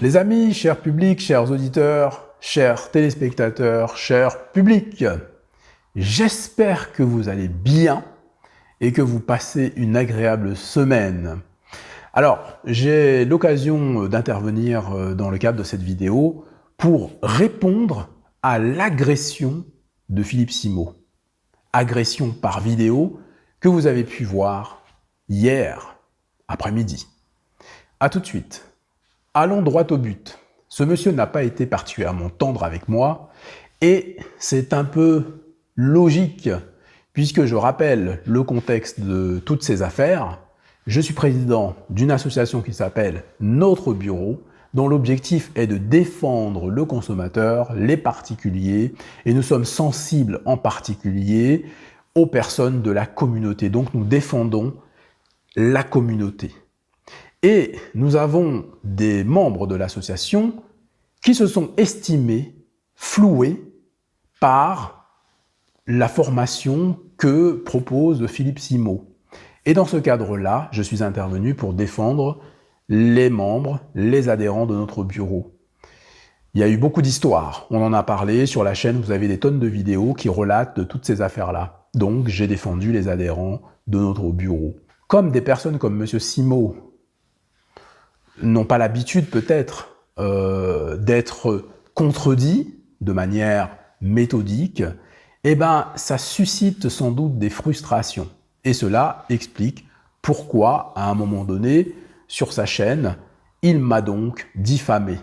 Les amis, chers publics, chers auditeurs, chers téléspectateurs, chers publics, j'espère que vous allez bien et que vous passez une agréable semaine. Alors, j'ai l'occasion d'intervenir dans le cadre de cette vidéo pour répondre à l'agression de Philippe Simot. Agression par vidéo que vous avez pu voir hier après-midi. À tout de suite. Allons droit au but. Ce monsieur n'a pas été particulièrement tendre avec moi et c'est un peu logique puisque je rappelle le contexte de toutes ces affaires. Je suis président d'une association qui s'appelle Notre Bureau, dont l'objectif est de défendre le consommateur, les particuliers, et nous sommes sensibles en particulier aux personnes de la communauté. Donc nous défendons la communauté. Et nous avons des membres de l'association qui se sont estimés floués par la formation que propose Philippe Simot. Et dans ce cadre-là, je suis intervenu pour défendre les membres, les adhérents de notre bureau. Il y a eu beaucoup d'histoires, on en a parlé sur la chaîne, vous avez des tonnes de vidéos qui relatent de toutes ces affaires-là. Donc j'ai défendu les adhérents de notre bureau. Comme des personnes comme M. Simot n'ont pas l'habitude peut-être d'être contredits de manière méthodique, eh ben ça suscite sans doute des frustrations. Et cela explique pourquoi, à un moment donné, sur sa chaîne, il m'a donc diffamé.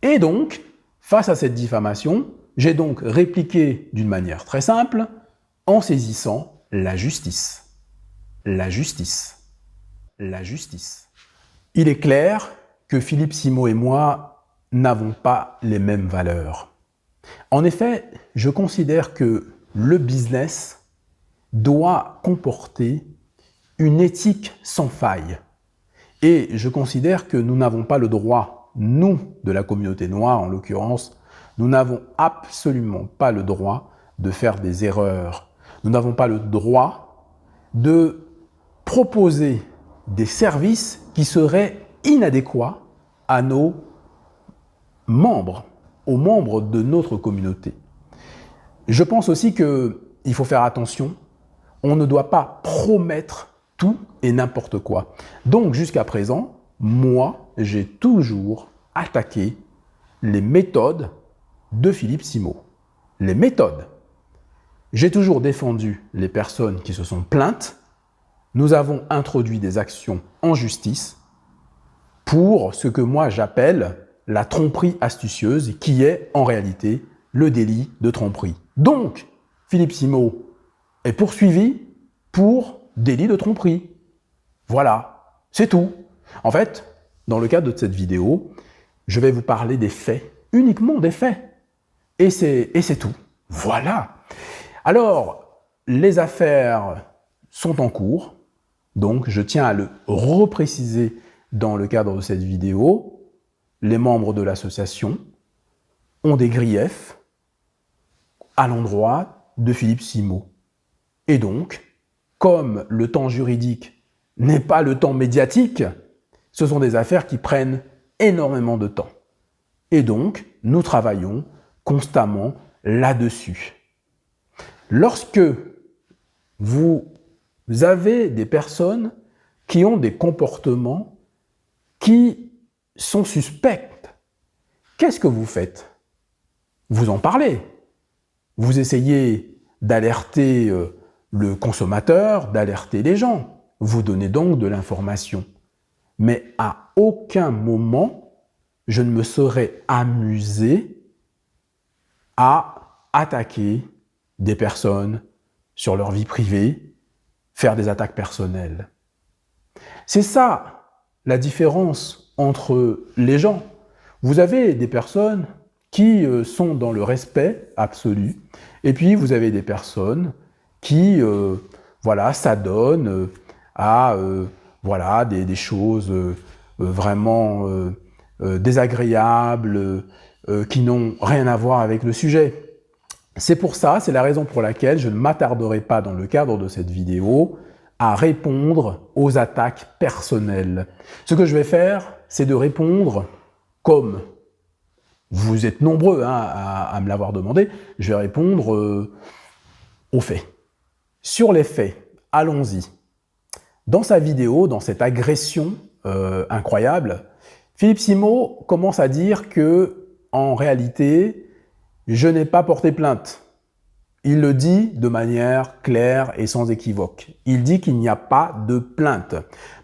Et donc, face à cette diffamation, j'ai donc répliqué d'une manière très simple, en saisissant la justice. La justice. La justice. Il est clair que Philippe Simot et moi n'avons pas les mêmes valeurs. En effet, je considère que le business doit comporter une éthique sans faille. Et je considère que nous n'avons pas le droit, nous, de la communauté noire en l'occurrence, nous n'avons absolument pas le droit de faire des erreurs. Nous n'avons pas le droit de proposer des services qui seraient inadéquats à nos membres, aux membres de notre communauté. Je pense aussi qu'il faut faire attention, on ne doit pas promettre tout et n'importe quoi. Donc jusqu'à présent, moi, j'ai toujours attaqué les méthodes de Philippe Simot. Les méthodes. J'ai toujours défendu les personnes qui se sont plaintes. Nous avons introduit des actions en justice pour ce que moi j'appelle la tromperie astucieuse, qui est en réalité le délit de tromperie. Donc, Philippe Simot est poursuivi pour délit de tromperie. Voilà, c'est tout. En fait, dans le cadre de cette vidéo, je vais vous parler des faits, uniquement des faits. Et c'est tout. Voilà. Alors, les affaires sont en cours, donc je tiens à le repréciser dans le cadre de cette vidéo. Les membres de l'association ont des griefs à l'endroit de Philippe Simot. Et donc, comme le temps juridique n'est pas le temps médiatique, ce sont des affaires qui prennent énormément de temps. Et donc, nous travaillons constamment là-dessus. Lorsque vous avez des personnes qui ont des comportements qui sont suspects, qu'est-ce que vous faites? Vous en parlez. Vous essayez d'alerter le consommateur, d'alerter les gens. Vous donnez donc de l'information. Mais à aucun moment, je ne me serais amusé à attaquer des personnes sur leur vie privée, faire des attaques personnelles. C'est ça la différence entre les gens. Vous avez des personnes qui sont dans le respect absolu, et puis vous avez des personnes qui voilà, s'adonnent à voilà, des choses vraiment désagréables, qui n'ont rien à voir avec le sujet. C'est pour ça, c'est la raison pour laquelle je ne m'attarderai pas dans le cadre de cette vidéo à répondre aux attaques personnelles. Ce que je vais faire, c'est de répondre comme vous êtes nombreux à me l'avoir demandé, je vais répondre aux faits. Sur les faits, allons-y. Dans sa vidéo, dans cette agression incroyable, Philippe Simot commence à dire que, en réalité, je n'ai pas porté plainte. Il le dit de manière claire et sans équivoque. Il dit qu'il n'y a pas de plainte.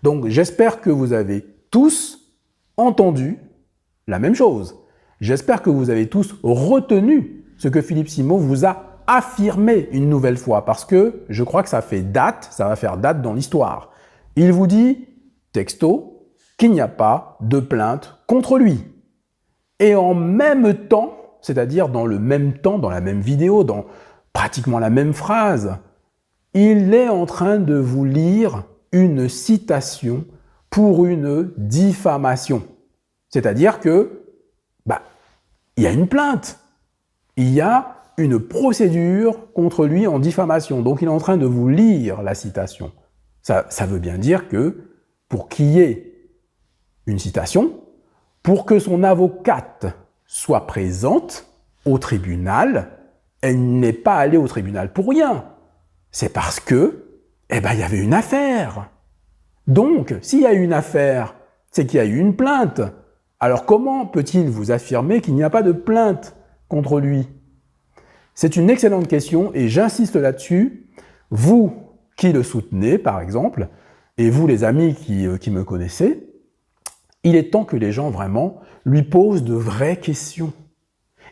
Donc, j'espère que vous avez tous entendu la même chose. J'espère que vous avez tous retenu ce que Philippe Simot vous a affirmé une nouvelle fois, parce que je crois que ça fait date, ça va faire date dans l'histoire. Il vous dit, texto, qu'il n'y a pas de plainte contre lui. Et en même temps, c'est-à-dire dans le même temps, dans la même vidéo, dans pratiquement la même phrase, il est en train de vous lire une citation pour une diffamation. C'est-à-dire que, il y a une plainte. Il y a une procédure contre lui en diffamation. Donc il est en train de vous lire la citation. Ça veut bien dire que pour qu'il y ait une citation, pour que son avocate soit présente au tribunal, elle n'est pas allée au tribunal pour rien. C'est parce que, il y avait une affaire. Donc, s'il y a eu une affaire, c'est qu'il y a eu une plainte. Alors comment peut-il vous affirmer qu'il n'y a pas de plainte contre lui? C'est une excellente question et j'insiste là-dessus. Vous qui le soutenez, par exemple, et vous les amis qui me connaissez, il est temps que les gens vraiment lui posent de vraies questions.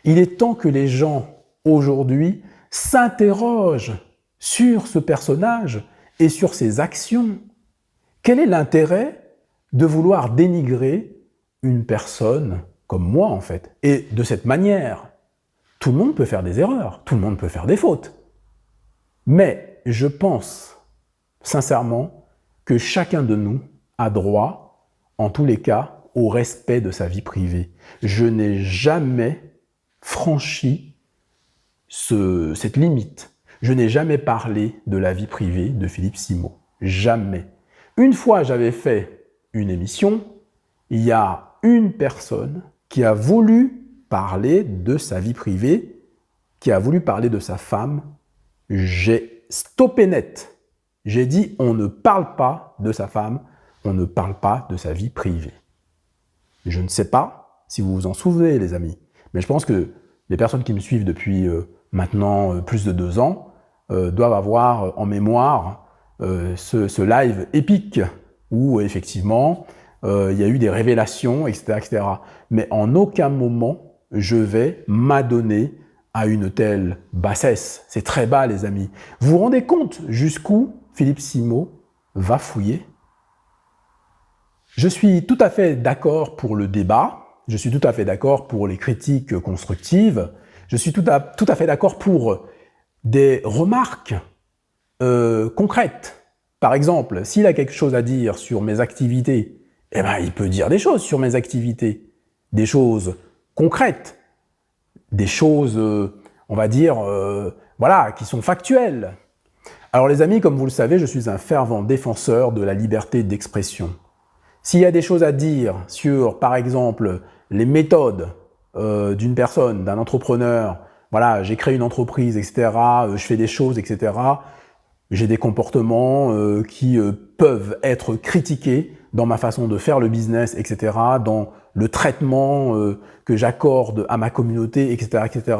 Il est temps que les gens, aujourd'hui, s'interrogent sur ce personnage et sur ses actions. Quel est l'intérêt de vouloir dénigrer une personne comme moi, en fait, et de cette manière? Tout le monde peut faire des erreurs, tout le monde peut faire des fautes. Mais je pense, sincèrement, que chacun de nous a droit, en tous les cas, au respect de sa vie privée. Je n'ai jamais franchi cette limite. Je n'ai jamais parlé de la vie privée de Philippe Simot. Jamais. Une fois, j'avais fait une émission, il y a une personne qui a voulu parler de sa vie privée, qui a voulu parler de sa femme. J'ai stoppé net. J'ai dit, on ne parle pas de sa femme, on ne parle pas de sa vie privée. Je ne sais pas si vous vous en souvenez, les amis, mais je pense que les personnes qui me suivent depuis maintenant plus de 2 ans doivent avoir en mémoire ce live épique où effectivement il y a eu des révélations, etc., etc. Mais en aucun moment je vais m'adonner à une telle bassesse. C'est très bas, les amis. Vous vous rendez compte jusqu'où Philippe Simot va fouiller? Je suis tout à fait d'accord pour le débat, je suis tout à fait d'accord pour les critiques constructives, je suis tout à fait d'accord pour des remarques concrètes. Par exemple, s'il a quelque chose à dire sur mes activités, il peut dire des choses sur mes activités, des choses concrètes, des choses, on va dire, qui sont factuelles. Alors les amis, comme vous le savez, je suis un fervent défenseur de la liberté d'expression. S'il y a des choses à dire sur, par exemple, les méthodes d'une personne, d'un entrepreneur, j'ai créé une entreprise, etc., je fais des choses, etc., j'ai des comportements qui peuvent être critiqués dans ma façon de faire le business, etc., dans le traitement que j'accorde à ma communauté, etc., etc.,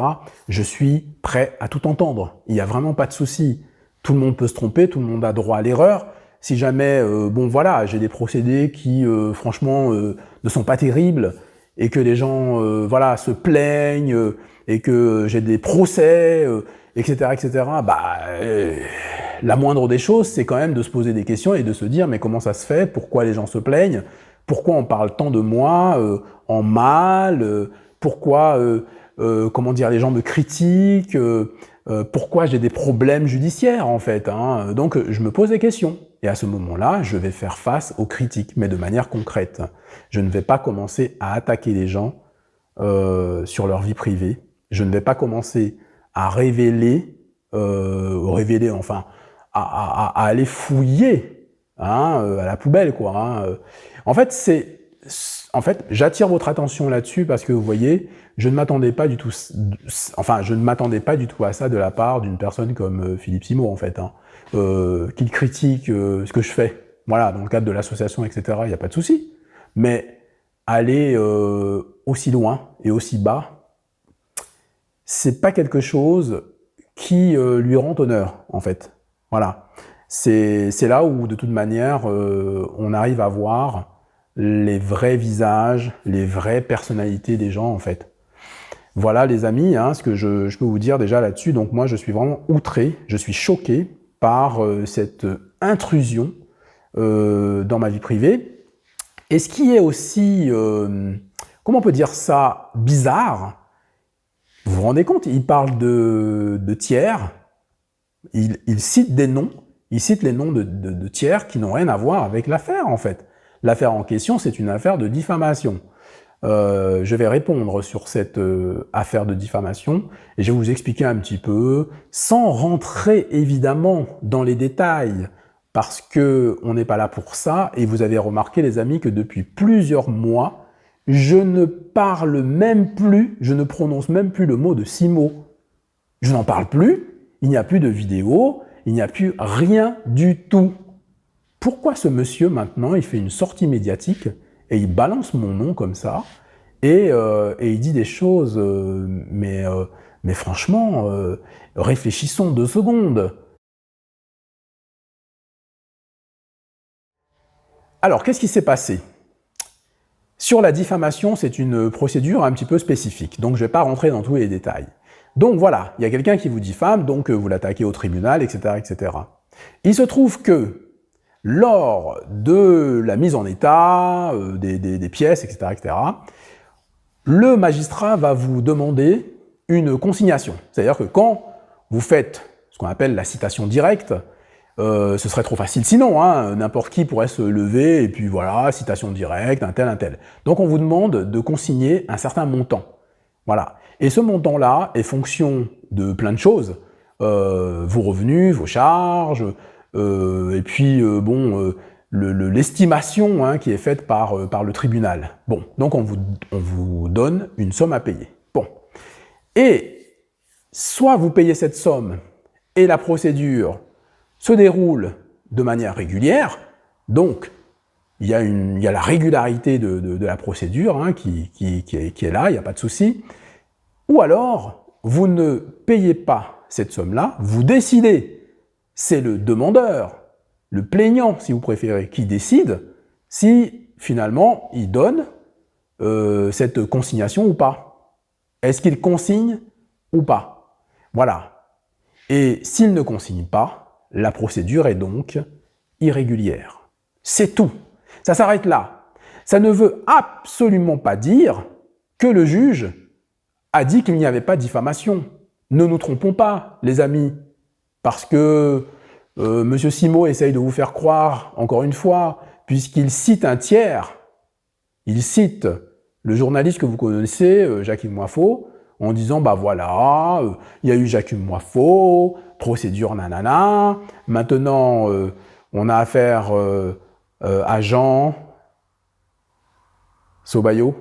je suis prêt à tout entendre. Il n'y a vraiment pas de souci. Tout le monde peut se tromper, tout le monde a droit à l'erreur. Si jamais, j'ai des procédés qui, franchement, ne sont pas terribles et que les gens, se plaignent et que j'ai des procès, etc., etc., la moindre des choses, c'est quand même de se poser des questions et de se dire, mais comment ça se fait? Pourquoi les gens se plaignent? Pourquoi on parle tant de moi en mal? Pourquoi, les gens me critiquent? Pourquoi j'ai des problèmes judiciaires, en fait, hein? Donc, je me pose des questions. Et à ce moment-là, je vais faire face aux critiques, mais de manière concrète. Je ne vais pas commencer à attaquer les gens sur leur vie privée. Je ne vais pas commencer à à aller fouiller à la poubelle, quoi. En fait, en fait, j'attire votre attention là-dessus parce que vous voyez, je ne m'attendais pas du tout, je ne m'attendais pas du tout à ça de la part d'une personne comme Philippe Simot, en fait, hein, qu'il critique ce que je fais. Voilà, dans le cadre de l'association, etc., il n'y a pas de souci. Mais aller aussi loin et aussi bas, c'est pas quelque chose qui lui rend honneur, en fait. Voilà. C'est là où, de toute manière, on arrive à voir les vrais visages, les vraies personnalités des gens, en fait. Voilà, les amis, hein, ce que je peux vous dire déjà là-dessus. Donc moi, je suis vraiment outré, je suis choqué par cette intrusion dans ma vie privée. Et ce qui est aussi, comment on peut dire ça, bizarre, vous vous rendez compte, il parle de tiers, il cite des noms, il cite les noms de tiers qui n'ont rien à voir avec l'affaire, en fait. L'affaire en question, c'est une affaire de diffamation. Je vais répondre sur cette affaire de diffamation et je vais vous expliquer un petit peu, sans rentrer évidemment dans les détails, parce que on n'est pas là pour ça, et vous avez remarqué, les amis, que depuis plusieurs mois, je ne parle même plus, je ne prononce même plus le mot de Simot. Je n'en parle plus, il n'y a plus de vidéo, il n'y a plus rien du tout. Pourquoi ce monsieur, maintenant, il fait une sortie médiatique et il balance mon nom comme ça, et il dit des choses, mais franchement, réfléchissons 2 secondes. Alors, qu'est-ce qui s'est passé? Sur la diffamation, c'est une procédure un petit peu spécifique, donc je ne vais pas rentrer dans tous les détails. Donc voilà, il y a quelqu'un qui vous diffame, donc vous l'attaquez au tribunal, etc., etc. Il se trouve que lors de la mise en état des pièces, etc., etc., le magistrat va vous demander une consignation. C'est-à-dire que quand vous faites ce qu'on appelle la citation directe, ce serait trop facile sinon, hein, n'importe qui pourrait se lever et puis voilà, citation directe, un tel. Donc on vous demande de consigner un certain montant. Voilà. Et ce montant-là est fonction de plein de choses, vos revenus, vos charges, et puis bon, l'estimation hein, qui est faite par le tribunal. Bon, donc on vous donne une somme à payer. Bon. Et soit vous payez cette somme et la procédure se déroule de manière régulière, donc il y a la régularité de la procédure hein, qui est là, il n'y a pas de souci, ou alors vous ne payez pas cette somme-là, vous décidez, c'est le demandeur, le plaignant si vous préférez, qui décide si finalement il donne cette consignation ou pas. Est-ce qu'il consigne ou pas? Voilà. Et s'il ne consigne pas, la procédure est donc irrégulière. C'est tout. Ça s'arrête là. Ça ne veut absolument pas dire que le juge a dit qu'il n'y avait pas de diffamation. Ne nous trompons pas, les amis, parce que M. Simot essaye de vous faire croire, encore une fois, puisqu'il cite un tiers, il cite le journaliste que vous connaissez, Jacques-Yves Moiffaut, en disant, bah voilà, il y a eu Jacques-Yves Moiffaut, procédure nanana, maintenant on a affaire à Jean Sobayo.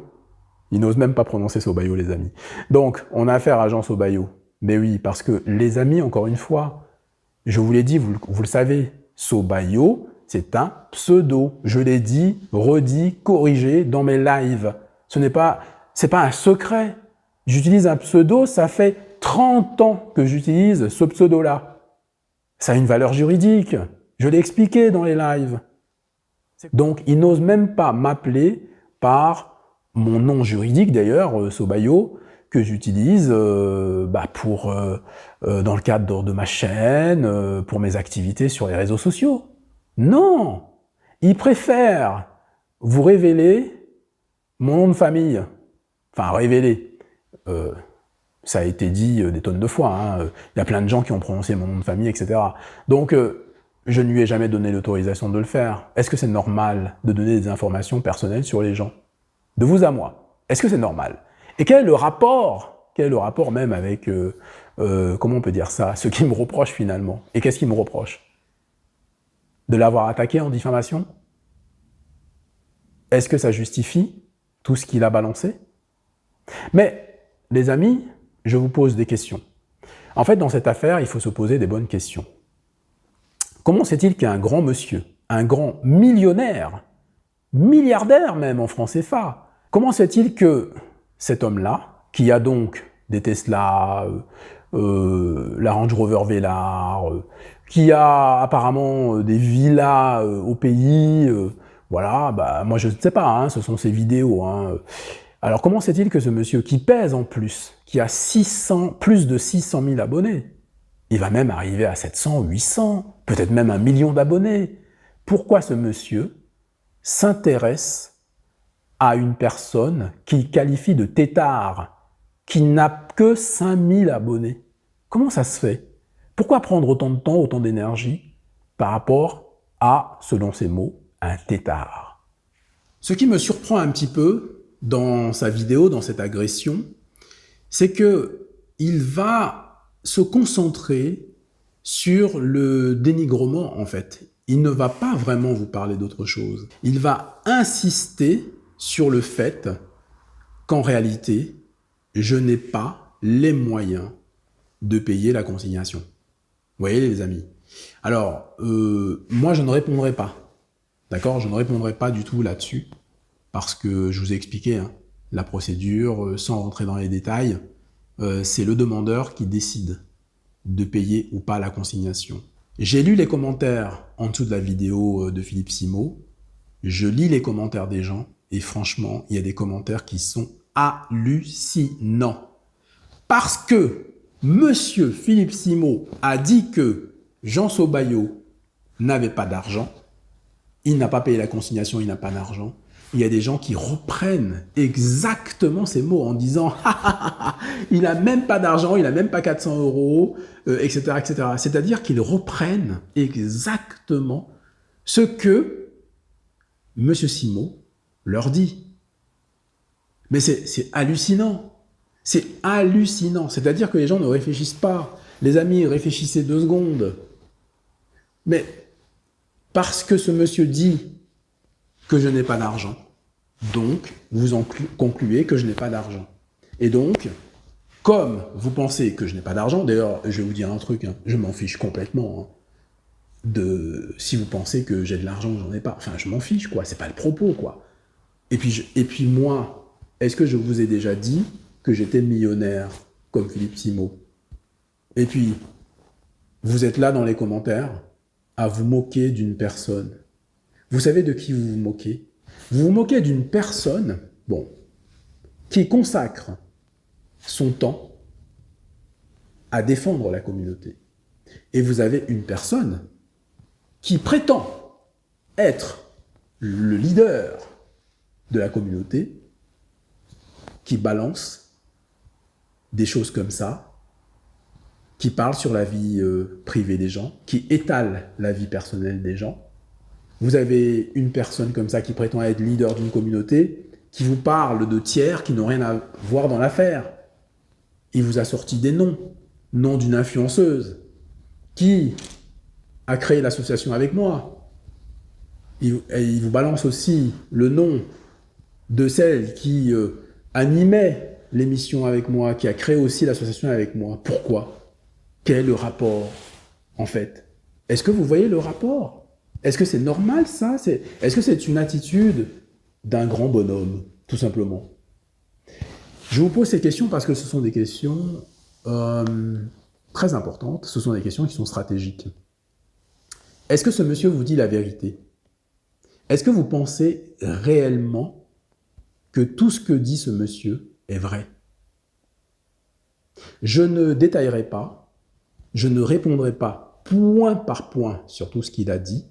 Il n'ose même pas prononcer Sobayo, les amis. Donc, on a affaire à Jean Sobayo. Mais oui, parce que les amis, encore une fois, je vous l'ai dit, vous le savez, Sobayo, c'est un pseudo. Je l'ai dit, redit, corrigé dans mes lives. C'est pas un secret. J'utilise un pseudo, ça fait 30 ans que j'utilise ce pseudo-là. Ça a une valeur juridique. Je l'ai expliqué dans les lives. Donc, il n'ose même pas m'appeler par mon nom juridique, d'ailleurs, Sobayo, que j'utilise dans le cadre de ma chaîne, pour mes activités sur les réseaux sociaux. Non! Il préfère vous révéler mon nom de famille. Enfin, révéler. Ça a été dit des tonnes de fois. Hein. Il y a plein de gens qui ont prononcé mon nom de famille, etc. Donc, je ne lui ai jamais donné l'autorisation de le faire. Est-ce que c'est normal de donner des informations personnelles sur les gens? De vous à moi. Est-ce que c'est normal? Et quel est le rapport? Quel est le rapport même avec, comment on peut dire ça, ce qui me reproche finalement? Et qu'est-ce qu'il me reproche? De l'avoir attaqué en diffamation? Est-ce que ça justifie tout ce qu'il a balancé? Mais, les amis, je vous pose des questions. En fait, dans cette affaire, il faut se poser des bonnes questions. Comment se fait-il qu'un grand monsieur, un grand millionnaire, milliardaire même en francs CFA, comment se fait-il que cet homme-là, qui a donc des Tesla, la Range Rover Velar, qui a apparemment des villas au pays, voilà, bah, moi je ne sais pas, hein, ce sont ses vidéos. Hein. Alors comment se fait-il que ce monsieur qui pèse en plus, qui a plus de 600 000 abonnés, il va même arriver à 700, 800, peut-être même 1 million d'abonnés. Pourquoi ce monsieur s'intéresse à une personne qu'il qualifie de têtard, qui n'a que 5000 abonnés? Comment ça se fait? Pourquoi prendre autant de temps, autant d'énergie par rapport à, selon ses mots, un têtard? Ce qui me surprend un petit peu dans sa vidéo, dans cette agression, c'est qu'il va se concentrer sur le dénigrement, en fait. Il ne va pas vraiment vous parler d'autre chose. Il va insister sur le fait qu'en réalité, je n'ai pas les moyens de payer la consignation. Vous voyez, les amis? Alors, moi, je ne répondrai pas. D'accord? Je ne répondrai pas du tout là-dessus, parce que je vous ai expliqué, hein, la procédure, sans rentrer dans les détails, c'est le demandeur qui décide de payer ou pas la consignation. J'ai lu les commentaires en dessous de la vidéo de Philippe Simot. Je lis les commentaires des gens et franchement, il y a des commentaires qui sont hallucinants. Parce que Monsieur Philippe Simot a dit que Jean Sobayo n'avait pas d'argent, il n'a pas payé la consignation, il n'a pas d'argent. Il y a des gens qui reprennent exactement ces mots en disant « il n'a même pas d'argent, il n'a même pas 400 €, etc. etc. » C'est-à-dire qu'ils reprennent exactement ce que M. Simot leur dit. Mais c'est hallucinant. C'est hallucinant. C'est-à-dire que les gens ne réfléchissent pas. Les amis, réfléchissez 2 secondes. Mais parce que ce monsieur dit que je n'ai pas d'argent. Donc, vous en concluez que je n'ai pas d'argent. Et donc, comme vous pensez que je n'ai pas d'argent, d'ailleurs, je vais vous dire un truc, hein, je m'en fiche complètement, hein, de si vous pensez que j'ai de l'argent ou j'en ai pas. Enfin, je m'en fiche, quoi. C'est pas le propos, quoi. Et puis moi, est-ce que je vous ai déjà dit que j'étais millionnaire, comme Philippe Simot? Et puis, vous êtes là dans les commentaires à vous moquer d'une personne. Vous savez de qui vous vous moquez? Vous vous moquez d'une personne, bon, qui consacre son temps à défendre la communauté. Et vous avez une personne qui prétend être le leader de la communauté, qui balance des choses comme ça, qui parle sur la vie privée des gens, qui étale la vie personnelle des gens. Vous avez une personne comme ça qui prétend être leader d'une communauté, qui vous parle de tiers qui n'ont rien à voir dans l'affaire. Il vous a sorti des noms. Nom d'une influenceuse qui a créé l'association avec moi. Il vous balance aussi le nom de celle qui animait l'émission avec moi, qui a créé aussi l'association avec moi. Pourquoi? Quel est le rapport, en fait? Est-ce que vous voyez le rapport? Est-ce que c'est normal, ça? Est-ce que c'est une attitude d'un grand bonhomme, tout simplement? Je vous pose ces questions parce que ce sont des questions très importantes. Ce sont des questions qui sont stratégiques. Est-ce que ce monsieur vous dit la vérité? Est-ce que vous pensez réellement que tout ce que dit ce monsieur est vrai? Je ne détaillerai pas, je ne répondrai pas point par point sur tout ce qu'il a dit.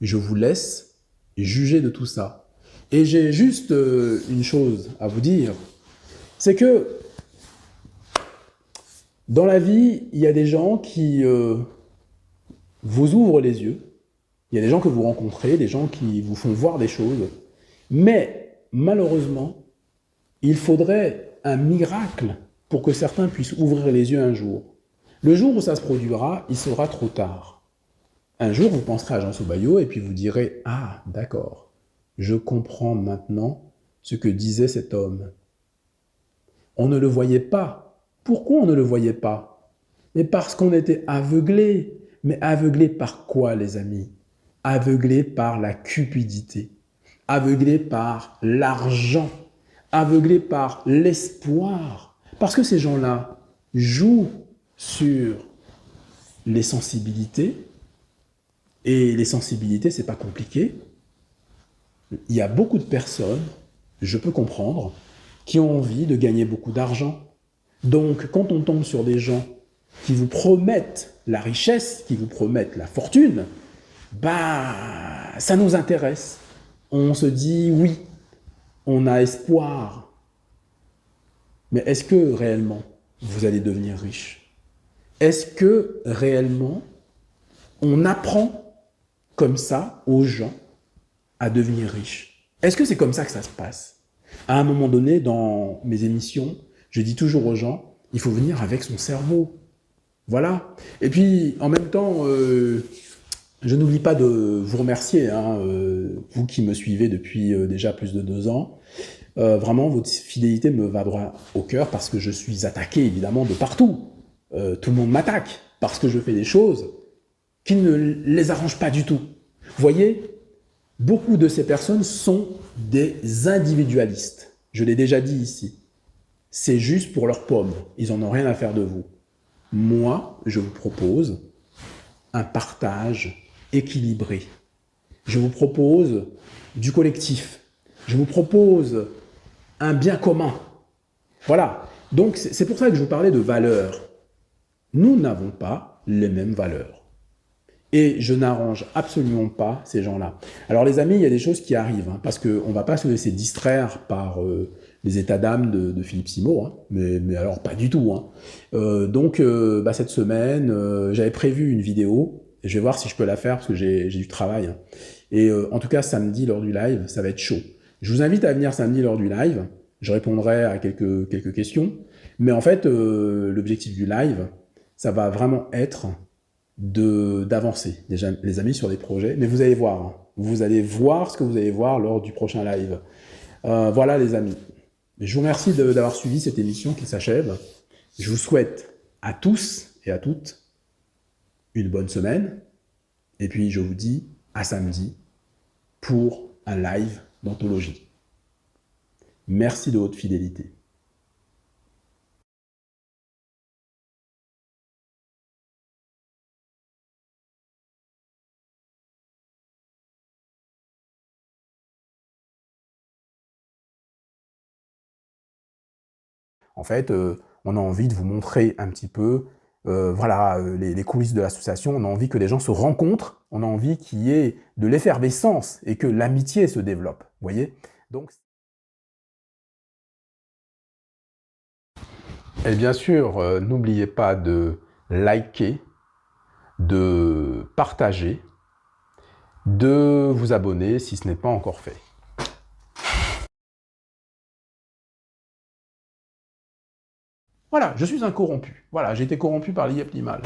Je vous laisse juger de tout ça. Et j'ai juste une chose à vous dire, c'est que dans la vie, il y a des gens qui vous ouvrent les yeux, il y a des gens que vous rencontrez, des gens qui vous font voir des choses, mais malheureusement, il faudrait un miracle pour que certains puissent ouvrir les yeux un jour. Le jour où ça se produira, il sera trop tard. Un jour, vous penserez à Jean Sobayo et puis vous direz « Ah, d'accord, je comprends maintenant ce que disait cet homme. On ne le voyait pas. Pourquoi on ne le voyait pas? Mais parce qu'on était aveuglés. Mais aveuglés par quoi, les amis? Aveuglés par la cupidité, aveuglés par l'argent, aveuglés par l'espoir. Parce que ces gens-là jouent sur les sensibilités, et les sensibilités, c'est pas compliqué. Il y a beaucoup de personnes, je peux comprendre, qui ont envie de gagner beaucoup d'argent. Donc, quand on tombe sur des gens qui vous promettent la richesse, qui vous promettent la fortune, bah, ça nous intéresse. On se dit oui, on a espoir. Mais est-ce que réellement vous allez devenir riche? Est-ce que réellement on apprend comme ça aux gens à devenir riches? Est-ce que c'est comme ça que ça se passe? À un moment donné, dans mes émissions, je dis toujours aux gens, il faut venir avec son cerveau. Voilà. Et puis, en même temps, je n'oublie pas de vous remercier, hein, vous qui me suivez depuis déjà plus de 2 ans. Vraiment, votre fidélité me va droit au cœur parce que je suis attaqué, évidemment, de partout. Tout le monde m'attaque parce que je fais des choses qui ne les arrangent pas du tout. Vous voyez, beaucoup de ces personnes sont des individualistes. Je l'ai déjà dit ici. C'est juste pour leur pomme. Ils n'en ont rien à faire de vous. Moi, je vous propose un partage équilibré. Je vous propose du collectif. Je vous propose un bien commun. Voilà. Donc, c'est pour ça que je vous parlais de valeurs. Nous n'avons pas les mêmes valeurs. Et je n'arrange absolument pas ces gens-là. Alors les amis, il y a des choses qui arrivent, hein, parce qu'on ne va pas se laisser distraire par les états d'âme de Philippe Simot, hein, mais alors pas du tout. Hein. Donc cette semaine, j'avais prévu une vidéo, et je vais voir si je peux la faire, parce que j'ai du travail. Hein. Et en tout cas, samedi, lors du live, ça va être chaud. Je vous invite à venir samedi lors du live, je répondrai à quelques questions, mais en fait, l'objectif du live, ça va vraiment être d'avancer, déjà les amis, sur des projets, mais vous allez voir, hein, vous allez voir ce que vous allez voir lors du prochain live. Voilà les amis, je vous remercie d'avoir suivi cette émission qui s'achève. Je vous souhaite à tous et à toutes une bonne semaine, et puis je vous dis à samedi pour un live d'anthologie. Merci de votre fidélité. En fait, on a envie de vous montrer un petit peu les coulisses de l'association. On a envie que les gens se rencontrent, on a envie qu'il y ait de l'effervescence et que l'amitié se développe. Vous voyez? Donc, et bien sûr, n'oubliez pas de liker, de partager, de vous abonner si ce n'est pas encore fait. Voilà, je suis un corrompu. Voilà, j'ai été corrompu par l'IEP Limal.